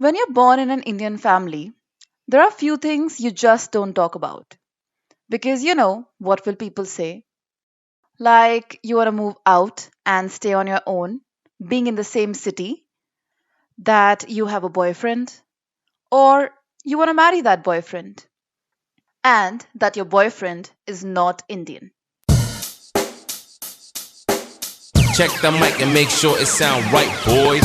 When you're born in an Indian family, there are few things you just don't talk about. Because you know, what will people say? Like you want to move out and stay on your own, being in the same city, that you have a boyfriend, or you want to marry that boyfriend, and that your boyfriend is not Indian. Check the mic and make sure it sound right, boys.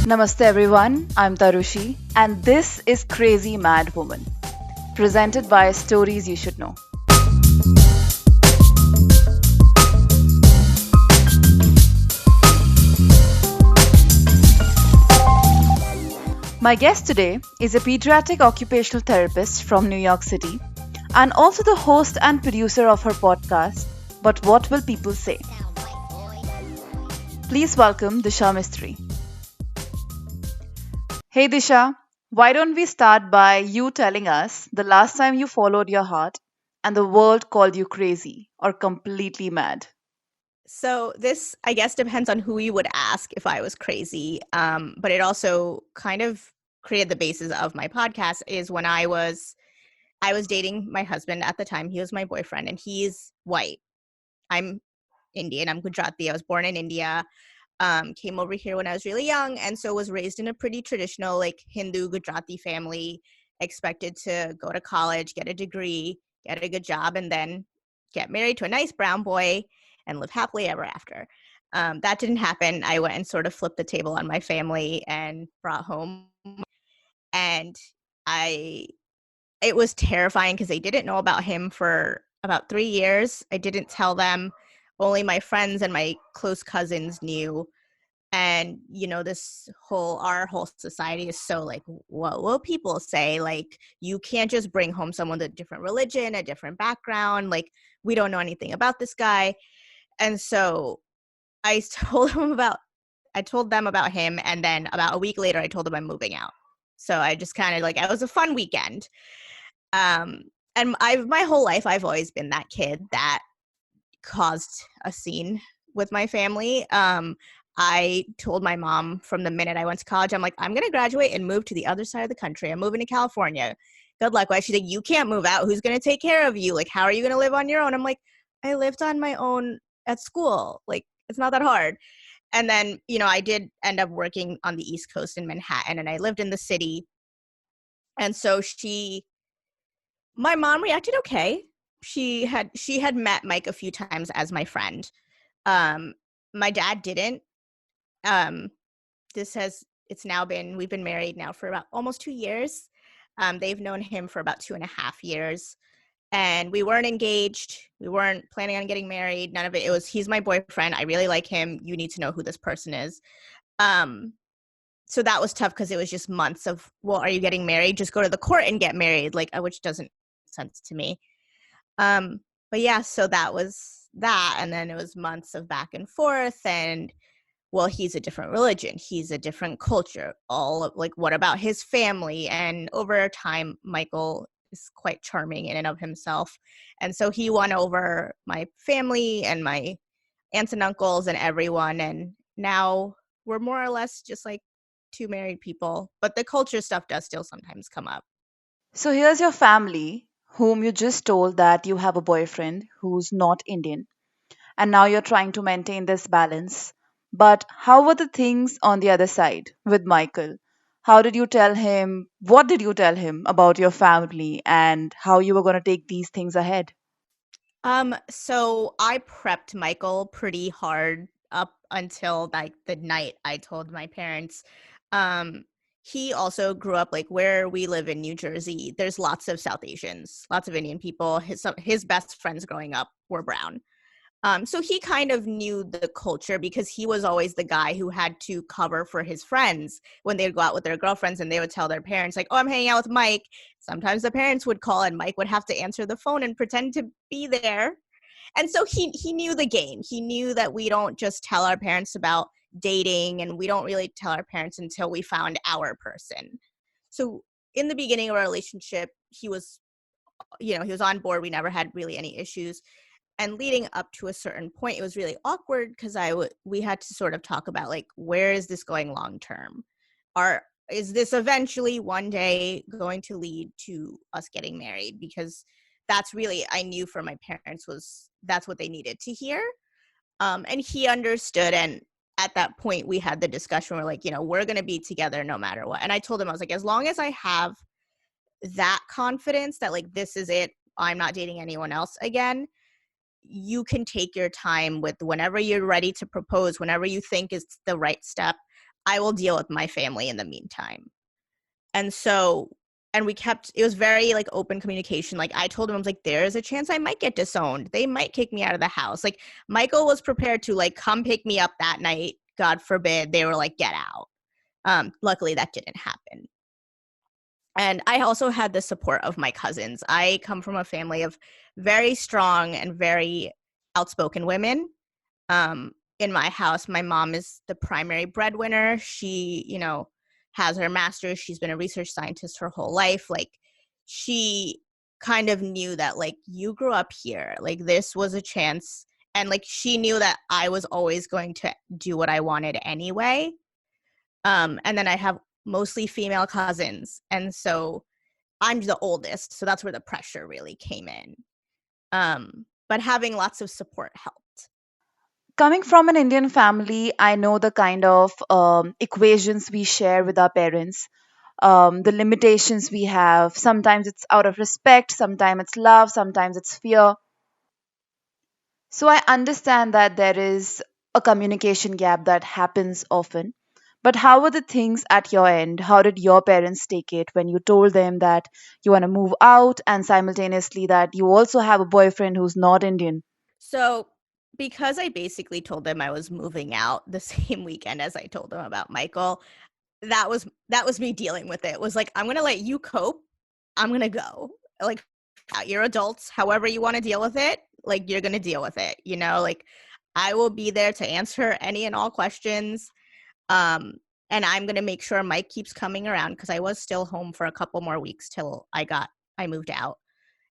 Namaste everyone, I'm Tarushi, and this is Crazy Mad Woman, presented by Stories You Should Know. My guest today is a pediatric occupational therapist from New York City and also the host and producer of her podcast, But What Will People Say? Please welcome Disha Mistry. Hey Disha, why don't we start by you telling us the last time you followed your heart and the world called you crazy or completely mad? So this, I guess, depends on who you would ask if I was crazy. But it also kind of created the basis of my podcast is when I was dating my husband at the time. He was my boyfriend and he's white. I'm Indian. I'm Gujarati. I was born in India. Came over here when I was really young and so was raised in a pretty traditional like Hindu Gujarati family, expected to go to college, get a degree, get a good job, and then get married to a nice brown boy and live happily ever after. That didn't happen. I went and sort of flipped the table on my family and brought home, and I it was terrifying because they didn't know about him for about 3 years. I didn't tell them. Only my friends and my close cousins knew. And this our whole society is so like, what will people say? Like, you can't just bring home someone with a different religion, a different background. Like, we don't know anything about this guy. And so I told them about him, and then about a week later I told them I'm moving out. So I just kind of like, it was a fun weekend. And I've my whole life I've always been that kid that caused a scene with my family. I told my mom from the minute I went to college, I'm like, I'm going to graduate and move to the other side of the country. I'm moving to California. Good luck. Why? She's like, you can't move out. Who's going to take care of you? Like, how are you going to live on your own? I'm like, I lived on my own at school. Like, it's not that hard. And then, I did end up working on the East Coast in Manhattan, and I lived in the city. And so my mom reacted okay. She had met Mike a few times as my friend. Um, my dad didn't. Um, we've been married now for about almost 2 years. They've known him for about 2.5 years, and we weren't engaged. We weren't planning on getting married. None of it. It was, he's my boyfriend. I really like him. You need to know who this person is. Um, so that was tough because it was just months of, well, are you getting married? Just go to the court and get married, like, which doesn't make sense to me. But yeah, so that was that, and then it was months of back and forth, and well, he's a different religion, he's a different culture, all of, like, what about his family? And over time, Michael is quite charming in and of himself, and so he won over my family and my aunts and uncles and everyone, and now we're more or less just like two married people, but the culture stuff does still sometimes come up. So here's your family, whom you just told that you have a boyfriend who's not Indian, and now you're trying to maintain this balance. But how were the things on the other side with Michael? How did you tell him? What did you tell him about your family and how you were going to take these things ahead? So I prepped Michael pretty hard up until like the night I told my parents. Um, he also grew up like where we live in New Jersey. There's lots of South Asians, lots of Indian people. His best friends growing up were brown. So he kind of knew the culture because he was always the guy who had to cover for his friends when they would go out with their girlfriends and they would tell their parents, like, oh, I'm hanging out with Mike. Sometimes the parents would call and Mike would have to answer the phone and pretend to be there. And so he knew the game. He knew that we don't just tell our parents about dating, and we don't really tell our parents until we found our person. So in the beginning of our relationship, he was on board. We never had really any issues. And leading up to a certain point, it was really awkward because we had to sort of talk about like, where is this going long term? Is this eventually one day going to lead to us getting married? Because that's really, I knew for my parents that's what they needed to hear. And he understood. And at that point we had the discussion, we're like, we're going to be together no matter what. And I told him, I was like, as long as I have that confidence that like, this is it, I'm not dating anyone else again, you can take your time with whenever you're ready to propose, whenever you think is the right step. I will deal with my family in the meantime. And so, and it was very like open communication. Like I told him, I was like, there's a chance I might get disowned. They might kick me out of the house. Like Michael was prepared to like come pick me up that night. God forbid they were like, get out. Luckily that didn't happen. And I also had the support of my cousins. I come from a family of very strong and very outspoken women. In my house, my mom is the primary breadwinner. She, has her master's. She's been a research scientist her whole life. Like, she kind of knew that, like, you grew up here. Like, this was a chance. And, like, she knew that I was always going to do what I wanted anyway. And then I have mostly female cousins. And so I'm the oldest. So that's where the pressure really came in. But having lots of support helped. Coming from an Indian family, I know the kind of equations we share with our parents, the limitations we have. Sometimes it's out of respect, sometimes it's love, sometimes it's fear. So I understand that there is a communication gap that happens often. But how were the things at your end? How did your parents take it when you told them that you want to move out and simultaneously that you also have a boyfriend who's not Indian? So, because I basically told them I was moving out the same weekend as I told them about Michael, that was me dealing with it. It was like, I'm going to let you cope. I'm going to go. Like, you're adults, however you want to deal with it, like, you're going to deal with it, like, I will be there to answer any and all questions. And I'm going to make sure Mike keeps coming around, because I was still home for a couple more weeks till I moved out.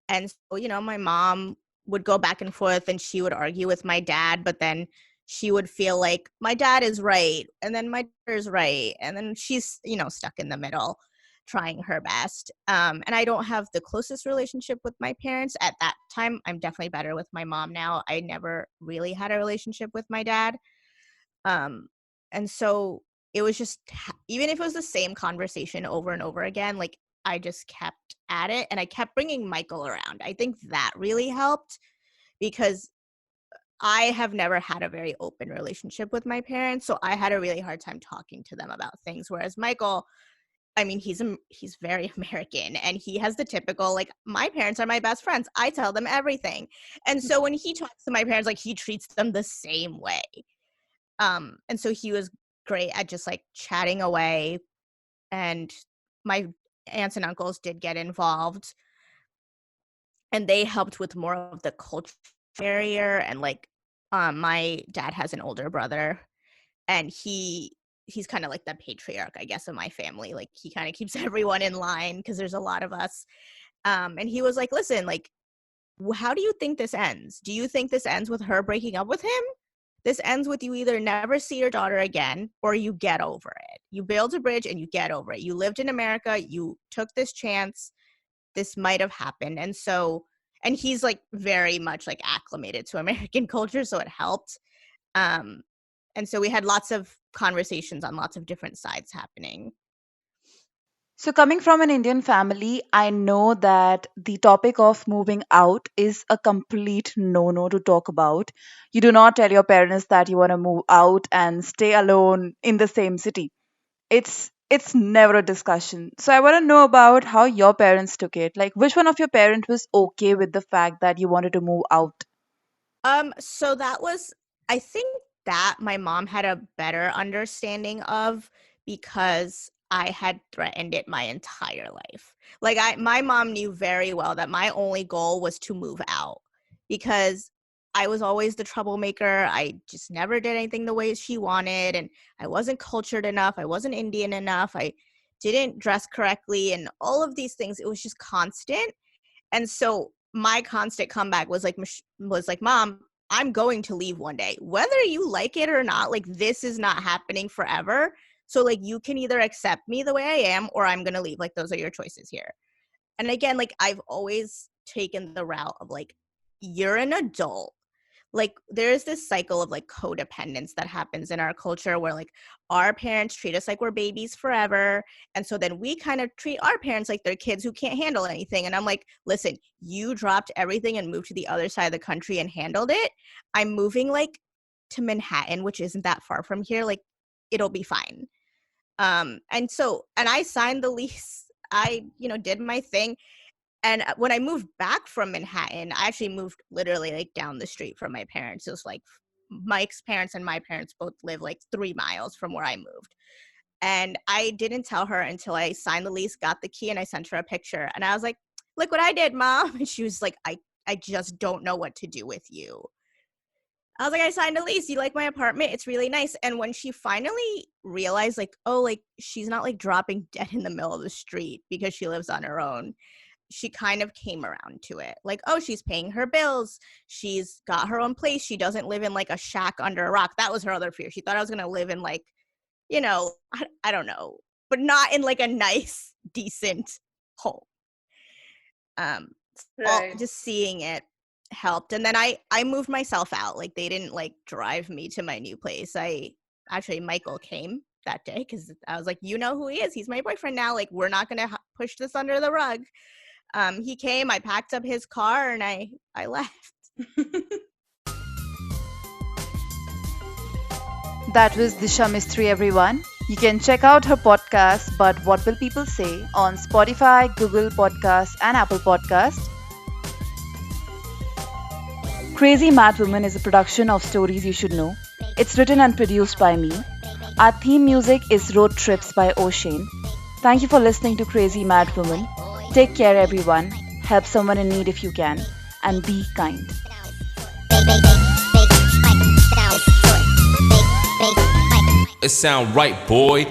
And so, my mom would go back and forth and she would argue with my dad, but then she would feel like my dad is right and then my daughter is right. And then she's, stuck in the middle trying her best. And I don't have the closest relationship with my parents at that time. I'm definitely better with my mom now. I never really had a relationship with my dad. And so it was just, even if it was the same conversation over and over again, like, I just kept at it and I kept bringing Michael around. I think that really helped, because I have never had a very open relationship with my parents. So I had a really hard time talking to them about things. Whereas Michael, I mean, he's very American, and he has the typical, like, my parents are my best friends. I tell them everything. And so when he talks to my parents, like, he treats them the same way. And so he was great at just like chatting away, and my aunts and uncles did get involved, and they helped with more of the culture barrier. And like, my dad has an older brother, and he's kind of like the patriarch, I guess, of my family. Like, he kind of keeps everyone in line because there's a lot of us. And he was like, listen, like, how do you think this ends? Do you think this ends with her breaking up with him? This ends with you either never see your daughter again or you get over it. You build a bridge and you get over it. You lived in America. You took this chance. This might have happened. And so, and he's like very much like acclimated to American culture, so it helped. Um, and so we had lots of conversations on lots of different sides happening. So, coming from an Indian family, I know that the topic of moving out is a complete no no to talk about. You do not tell your parents that you want to move out and stay alone in the same city. It's never a discussion. So, I want to know about how your parents took it. Like, which one of your parents was okay with the fact that you wanted to move out? So that was, I think that my mom had a better understanding of, because I had threatened it my entire life. Like, my mom knew very well that my only goal was to move out, because I was always the troublemaker. I just never did anything the way she wanted, and I wasn't cultured enough. I wasn't Indian enough. I didn't dress correctly, and all of these things. It was just constant. And so my constant comeback was like, Mom, I'm going to leave one day, whether you like it or not. Like, this is not happening forever. So like, you can either accept me the way I am, or I'm gonna leave. Like, those are your choices here. And again, like, I've always taken the route of like, you're an adult. Like, there's this cycle of like codependence that happens in our culture where like our parents treat us like we're babies forever, and so then we kind of treat our parents like they're kids who can't handle anything. And I'm like, listen, you dropped everything and moved to the other side of the country and handled it. I'm moving like to Manhattan, which isn't that far from here. Like, it'll be fine. And I signed the lease. I, did my thing. And when I moved back from Manhattan, I actually moved literally like down the street from my parents. It was like Mike's parents and my parents both live like 3 miles from where I moved. And I didn't tell her until I signed the lease, got the key, and I sent her a picture. And I was like, look what I did, Mom. And she was like, I just don't know what to do with you. I was like, I signed a lease. You like my apartment? It's really nice. And when she finally realized, like, oh, like, she's not like dropping dead in the middle of the street because she lives on her own, she kind of came around to it. Like, oh, she's paying her bills. She's got her own place. She doesn't live in like a shack under a rock. That was her other fear. She thought I was going to live in like, I don't know, but not in like a nice, decent home. Right. Just seeing it helped. And then I moved myself out. Like, they didn't like drive me to my new place. Michael came that day because I was like, you know who he is. He's my boyfriend now. Like, we're not going to push this under the rug. He came, I packed up his car, and I left. That was Disha Mistry, everyone. You can check out her podcast, But What Will People Say, on Spotify, Google Podcasts, and Apple Podcasts. Crazy Mad Woman is a production of Stories You Should Know. It's written and produced by me. Our theme music is Road Trips by O'Shane. Thank you for listening to Crazy Mad Woman. Take care, everyone. Help someone in need if you can. And be kind. It sound right, boy.